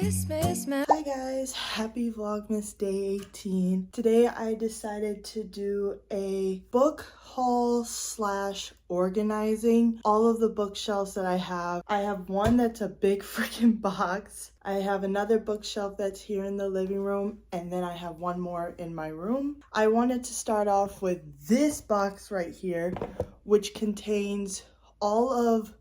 Hi guys, happy Vlogmas day 18. Today I decided to do a book haul slash organizing all of the bookshelves that I have. I have one that's a big freaking box. I have another bookshelf that's here in the living room, and then I have one more in my room. I wanted to start off with this box right here, which contains all of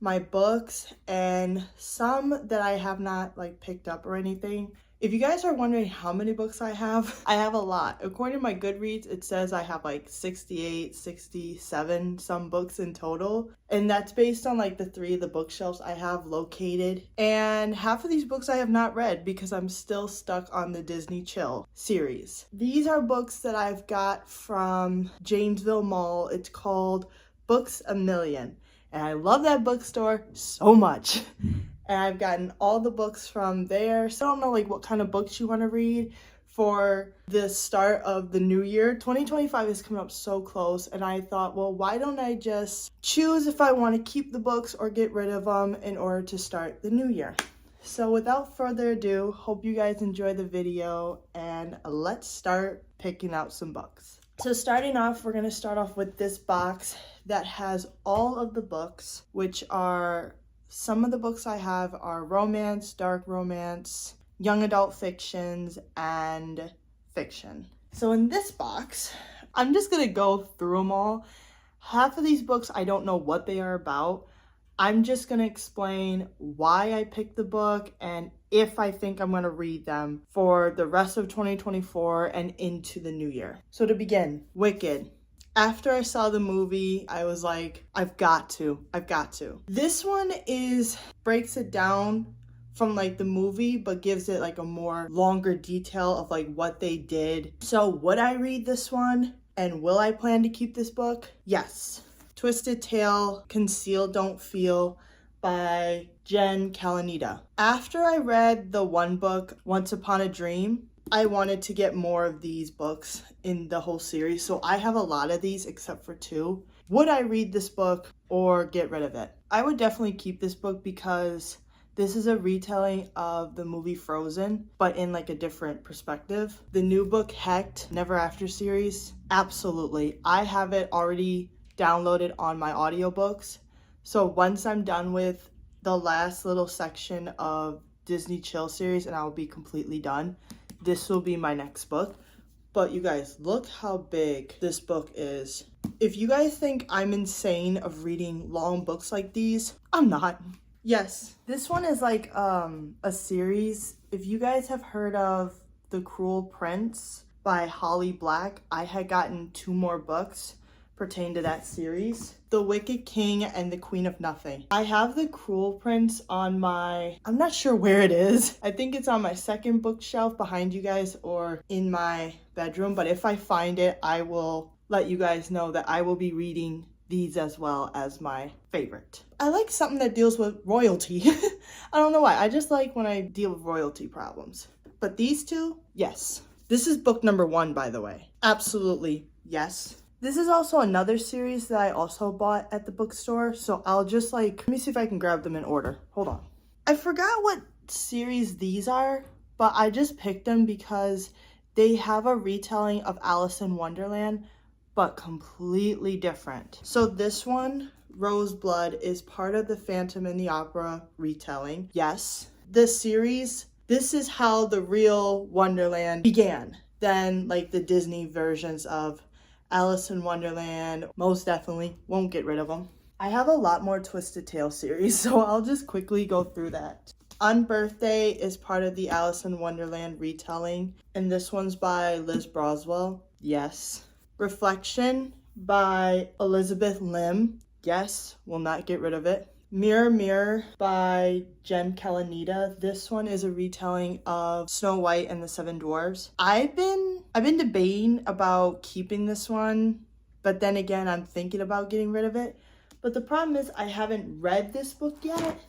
my books and some that I have not picked up or anything. If you guys are wondering how many books I have a lot. According to my Goodreads, it says I have 68, 67 some books in total. And that's based on the 3 of the bookshelves I have located. And half of these books I have not read because I'm still stuck on the Disney Chill series. These are books that I've got from Janesville Mall. It's called Books A Million. And I love that bookstore so much. And I've gotten all the books from there. So I don't know what kind of books you want to read for the start of the new year. 2025 is coming up so close. And I thought, well, why don't I just choose if I want to keep the books or get rid of them in order to start the new year. So without further ado, hope you guys enjoy the video. And let's start picking out some books. So starting off, we're going to start off with this box that has all of the books, which are, some of the books I have are romance, dark romance, young adult fictions, and fiction. So in this box, I'm just going to go through them all. Half of these books, I don't know what they are about. I'm just going to explain why I picked the book and if I think I'm going to read them for the rest of 2024 and into the new year. So to begin, Wicked. After I saw the movie, I was like, I've got to. This one breaks it down from the movie, but gives it a more longer detail of what they did. So would I read this one? And will I plan to keep this book? Yes. Twisted Tale, Conceal Don't Feel by Jen Kalanita. After I read the one book, Once Upon a Dream, I wanted to get more of these books in the whole series. So I have a lot of these except for 2. Would I read this book or get rid of it? I would definitely keep this book because this is a retelling of the movie Frozen, but in a different perspective. The new book, Hecht, Never After series, absolutely. I have it already downloaded on my audiobooks. So once I'm done with the last little section of Disney Chill series and I'll be completely done, this will be my next book. But you guys, look how big this book is. If you guys think I'm insane of reading long books like these, I'm not. Yes, this one is a series. If you guys have heard of The Cruel Prince by Holly Black, I had gotten 2 more books pertain to that series. The Wicked King and the Queen of Nothing. I have The Cruel Prince on I'm not sure where it is. I think it's on my second bookshelf behind you guys or in my bedroom, but if I find it, I will let you guys know that I will be reading these as well as my favorite. I like something that deals with royalty. I don't know why. I just like when I deal with royalty problems. But these 2, yes. This is book number 1, by the way. Absolutely, yes. This is also another series that I also bought at the bookstore. So I'll just let me see if I can grab them in order. Hold on. I forgot what series these are, but I just picked them because they have a retelling of Alice in Wonderland, but completely different. So this one, Roseblood, is part of the Phantom in the Opera retelling. Yes. This series, this is how the real Wonderland began. Then the Disney versions of Alice in Wonderland, most definitely won't get rid of them. I have a lot more Twisted Tale series, so I'll just quickly go through that. Unbirthday is part of the Alice in Wonderland retelling, and this one's by Liz Broswell. Yes. Reflection by Elizabeth Lim. Yes, will not get rid of it. Mirror Mirror by Jen Kalanita. This one is a retelling of Snow White and the 7 Dwarfs. I've been debating about keeping this one, but then again, I'm thinking about getting rid of it. But the problem is I haven't read this book yet.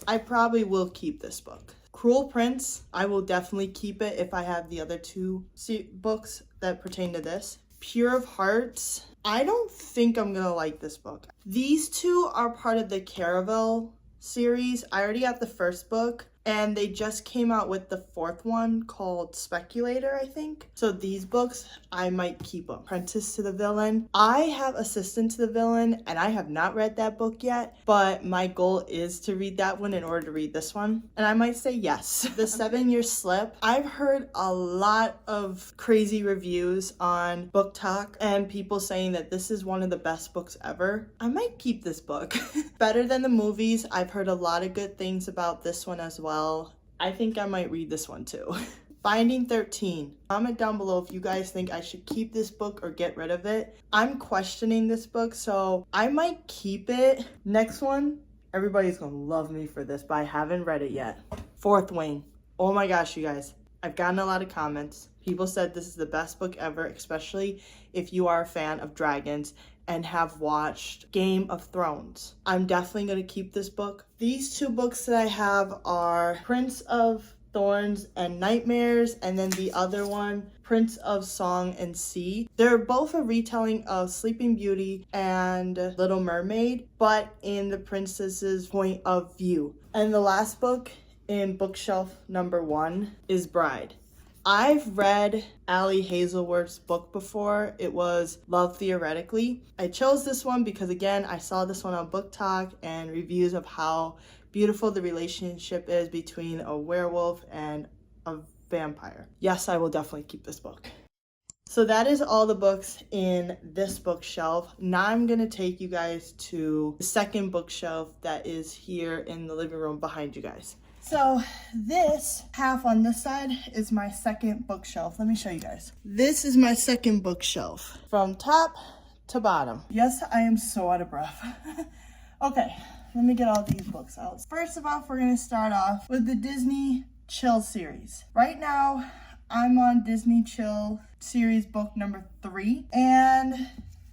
I probably will keep this book. Cruel Prince, I will definitely keep it if I have the other 2 books that pertain to this. Pure of Hearts, I don't think I'm gonna like this book. These 2 are part of the Caravel series. I already have the first book, and they just came out with the fourth one called Speculator, I think. So these books, I might keep them. Apprentice to the Villain. I have Assistant to the Villain, and I have not read that book yet, but my goal is to read that one in order to read this one, and I might say yes. The 7-Year Slip. I've heard a lot of crazy reviews on Book Talk and people saying that this is one of the best books ever. I might keep this book. Better than the movies. I've heard a lot of good things about this one as well. I think I might read this one too. Finding 13. Comment down below if you guys think I should keep this book or get rid of it. I'm questioning this book, so I might keep it. Next one, everybody's gonna love me for this, but I haven't read it yet. Fourth Wing. Oh my gosh, you guys. I've gotten a lot of comments. People said this is the best book ever, especially if you are a fan of dragons and have watched Game of Thrones. I'm definitely gonna keep this book. These two books that I have are Prince of Thorns and Nightmares, and then the other one, Prince of Song and Sea. They're both a retelling of Sleeping Beauty and Little Mermaid, but in the princess's point of view. And the last book in bookshelf number 1 is Bride. I've read Ali Hazelworth's book before. It was Love Theoretically. I chose this one because, again, I saw this one on Book Talk and reviews of how beautiful the relationship is between a werewolf and a vampire. Yes, I will definitely keep this book. So that is all the books in this bookshelf. Now I'm going to take you guys to the second bookshelf that is here in the living room behind you guys. So this half on this side is my second bookshelf. Let me show you guys. This is my second bookshelf from top to bottom. Yes, I am so out of breath. Okay, let me get all these books out. First of all, we're going to start off with the Disney Chill series. Right now, I'm on Disney Chill series book number 3, and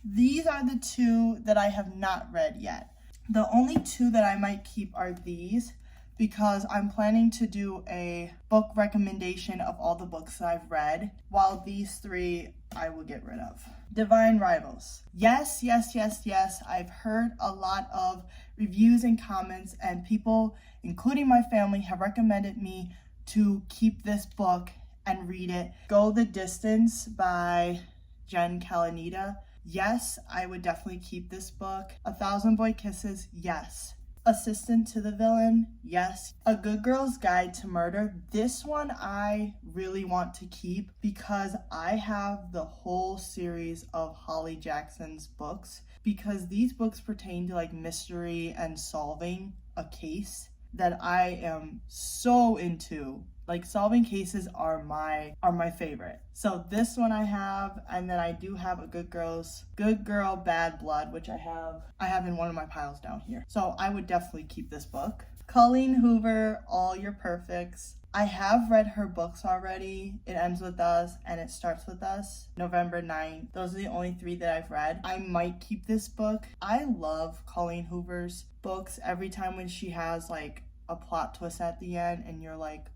these are the 2 that I have not read yet. The only 2 that I might keep are these, because I'm planning to do a book recommendation of all the books that I've read, while these 3 I will get rid of. Divine Rivals. Yes, yes, yes, yes. I've heard a lot of reviews and comments, and people, including my family, have recommended me to keep this book and read it. Go the Distance by Jen Kalanita. Yes, I would definitely keep this book. A Thousand Boy Kisses. Yes. Assistant to the Villain, yes. A Good Girl's Guide to Murder. This one I really want to keep because I have the whole series of Holly Jackson's books, because these books pertain to like mystery and solving a case that I am so into. Like, solving cases are my favorite. So this one I have, and then I do have a Good Girl Bad Blood, which I have in one of my piles down here. So I would definitely keep this book. Colleen Hoover, All Your Perfects. I have read her books already. It Ends With Us and It Starts With Us, November 9th. Those are the only 3 that I've read. I might keep this book. I love Colleen Hoover's books. Every time when she has like a plot twist at the end and you're like,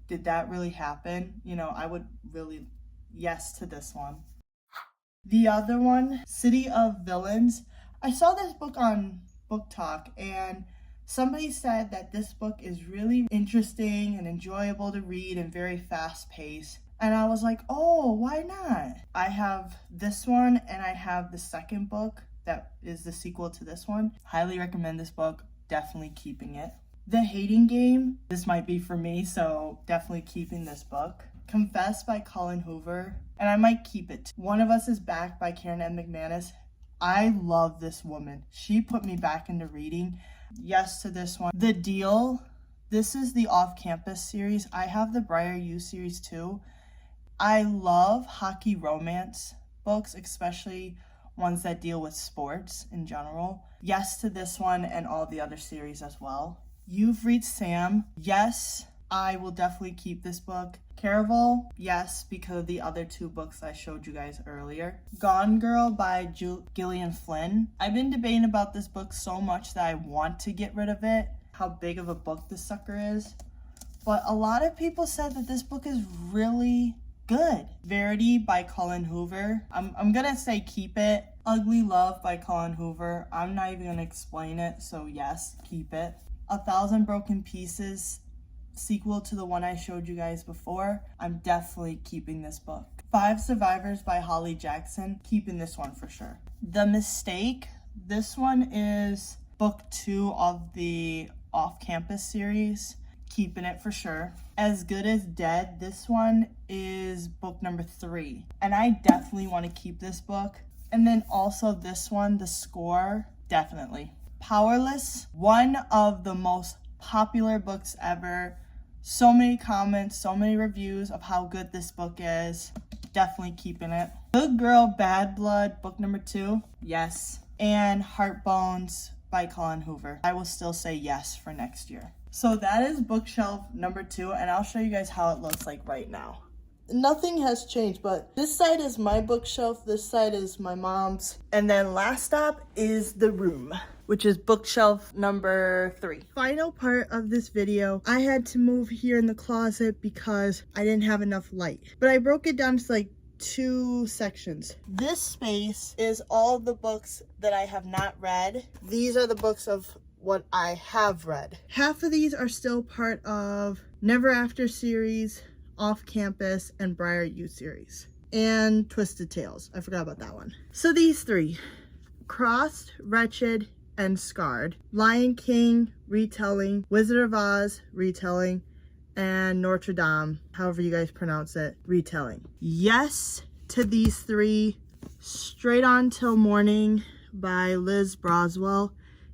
did that really happen? You know, I would really yes to this one. The other one, City of Villains. I saw this book on Book Talk, and somebody said that this book is really interesting and enjoyable to read and very fast paced. And I was like, oh, why not? I have this one, and I have the second book that is the sequel to this one. Highly recommend this book. Definitely keeping it. The Hating Game, this might be for me, so definitely keeping this book. Confess by Colleen Hoover, and I might keep it. One of Us Is Back by Karen M. McManus. I love this woman. She put me back into reading. Yes to this one. The Deal. This is the off-campus series. I have the Briar U series too. I love hockey romance books, especially ones that deal with sports in general. Yes to this one and all the other series as well. You've Reached Sam. Yes, I will definitely keep this book. Caraval, yes, because of the other 2 books I showed you guys earlier. Gone Girl by Gillian Flynn. I've been debating about this book so much that I want to get rid of it, how big of a book this sucker is. But a lot of people said that this book is really good. Verity by Colleen Hoover. I'm gonna say keep it. Ugly Love by Colleen Hoover. I'm not even gonna explain it, so yes, keep it. A Thousand Broken Pieces. sequel to the one I showed you guys before. I'm definitely keeping this book. 5 Survivors by Holly Jackson, keeping this one for sure. The Mistake, this one is book 2 of the Off-Campus series, keeping it for sure. As Good as Dead, this one is book number 3, and I definitely want to keep this book. And then also this one, The Score, definitely. Powerless, one of the most popular books ever. So many comments, so many reviews of how good this book is. Definitely keeping it. Good Girl, Bad Blood, book number 2, yes. And Heartbones by Colin Hoover. I will still say yes for next year. So that is bookshelf number 2, and I'll show you guys how it looks like right now. Nothing has changed, but this side is my bookshelf, this side is my mom's, and then last stop is the room, which is bookshelf number 3. Final part of this video, I had to move here in the closet because I didn't have enough light, but I broke it down to like 2 sections. This space is all the books that I have not read. These are the books of what I have read. Half of these are still part of Never After series, Off Campus, and Briar U series, and Twisted Tales. I forgot about that one. So these 3, Crossed, Wretched, and Scarred, Lion King retelling, Wizard of Oz retelling, and Notre Dame, however you guys pronounce it, retelling. Yes to these 3. Straight On Till Morning by Liz Broswell,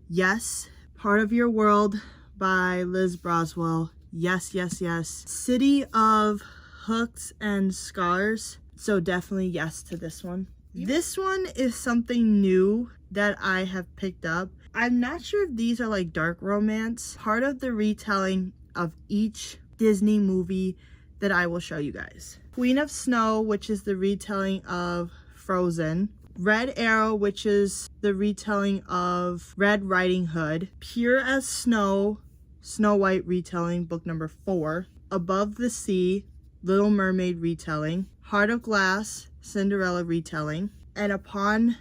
yes. Part of Your World by Liz Broswell, yes, yes, yes. City of Hooks and Scars, so definitely yes to this one. This one is something new that I have picked up. I'm not sure if these are like dark romance, part of the retelling of each Disney movie that I will show you guys. Queen of Snow, which is the retelling of Frozen. Red Arrow, which is the retelling of Red Riding Hood. Pure as Snow, Snow White retelling, book number 4. Above the Sea, Little Mermaid retelling. Heart of Glass, Cinderella retelling. And Upon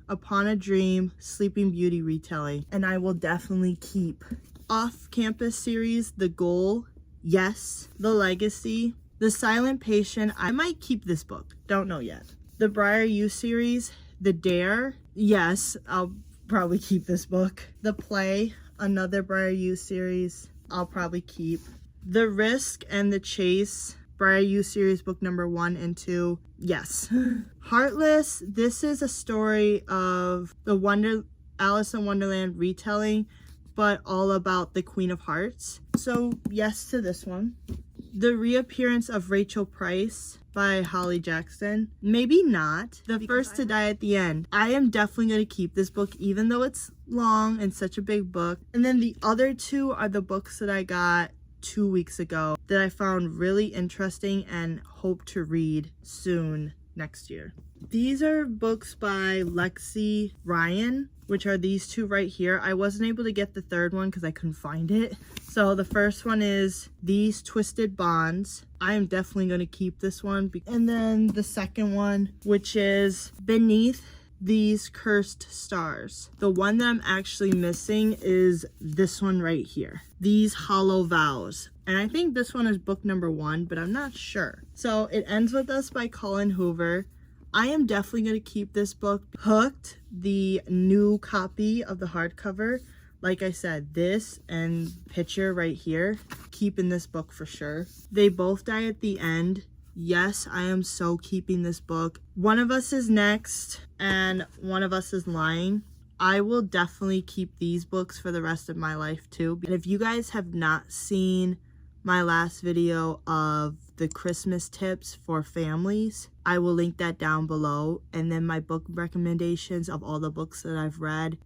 a Dream, Sleeping Beauty retelling. And I will definitely keep Off-Campus series, The Goal, yes. The Legacy, The Silent Patient, I might keep this book, don't know yet. The Briar U series, The Dare, yes, I'll probably keep this book. The Play, another Briar U series, I'll probably keep. The Risk and the Chase, Briar U series, book number 1 and 2, yes. Heartless, this is a story of the Alice in Wonderland retelling, but all about the Queen of Hearts, so yes to this one. The Reappearance of Rachel Price by Holly Jackson, maybe not. The First to Die at the End, I am definitely going to keep this book even though it's long and such a big book. And then the other 2 are the books that I got 2 weeks ago that I found really interesting and hope to read soon next year. These are books by Lexi Ryan, which are these 2 right here. I wasn't able to get the 3rd one because I couldn't find it. So the first one is These Twisted Bonds. I am definitely going to keep this one. And then the second one, which is Beneath These Cursed Stars. The one that I'm actually missing is this one right here, These Hollow Vows. And I think this one is book number 1, but I'm not sure. So It Ends With Us by Colin Hoover. I am definitely going to keep this book. Hooked, the new copy of the hardcover. Like I said, this and picture right here, keeping this book for sure. They Both Die at the End. Yes, I am so keeping this book. One of Us Is Next and One of Us Is Lying. I will definitely keep these books for the rest of my life too. And if you guys have not seen my last video of the Christmas tips for families, I will link that down below. And then my book recommendations of all the books that I've read,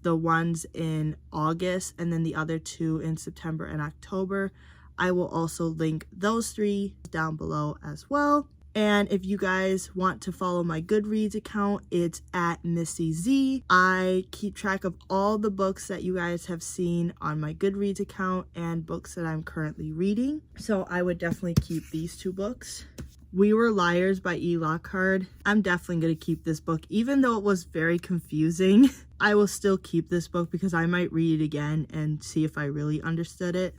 the ones in August and then the other 2 in September and October, I will also link those 3 down below as well. And if you guys want to follow my Goodreads account, it's at Missy Z. I keep track of all the books that you guys have seen on my Goodreads account and books that I'm currently reading. So I would definitely keep these 2 books. We Were Liars by E. Lockhart. I'm definitely going to keep this book. Even though it was very confusing, I will still keep this book because I might read it again and see if I really understood it.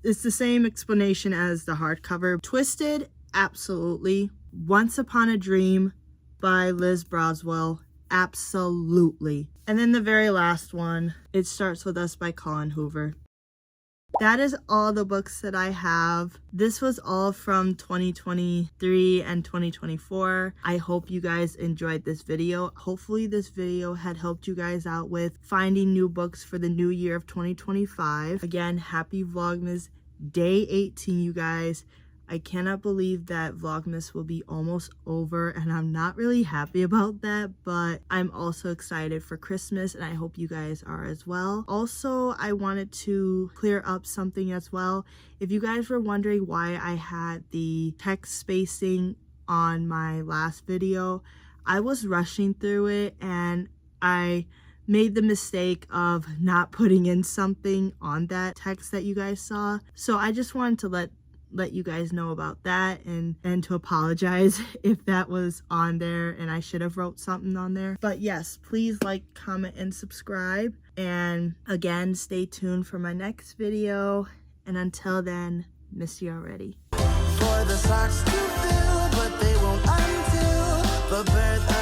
it's the same explanation as the hardcover. Twisted, absolutely. Once Upon a Dream by Liz Braswell, absolutely. And then the very last one, It Starts With Us by Colin Hoover. That is all the books that I have. This was all from 2023 and 2024. I hope you guys enjoyed this video. Hopefully this video had helped you guys out with finding new books for the new year of 2025. Again, happy Vlogmas Day 18, you guys. I cannot believe that Vlogmas will be almost over, and I'm not really happy about that, but I'm also excited for Christmas, and I hope you guys are as well. Also, I wanted to clear up something as well. If you guys were wondering why I had the text spacing on my last video, I was rushing through it, and I made the mistake of not putting in something on that text that you guys saw. So I just wanted to let you guys know about that, and to apologize if that was on there and I should have wrote something on there. But yes, please like, comment, and subscribe. And again, stay tuned for my next video. And until then, miss you already. For the socks to fill, but they won't until the birth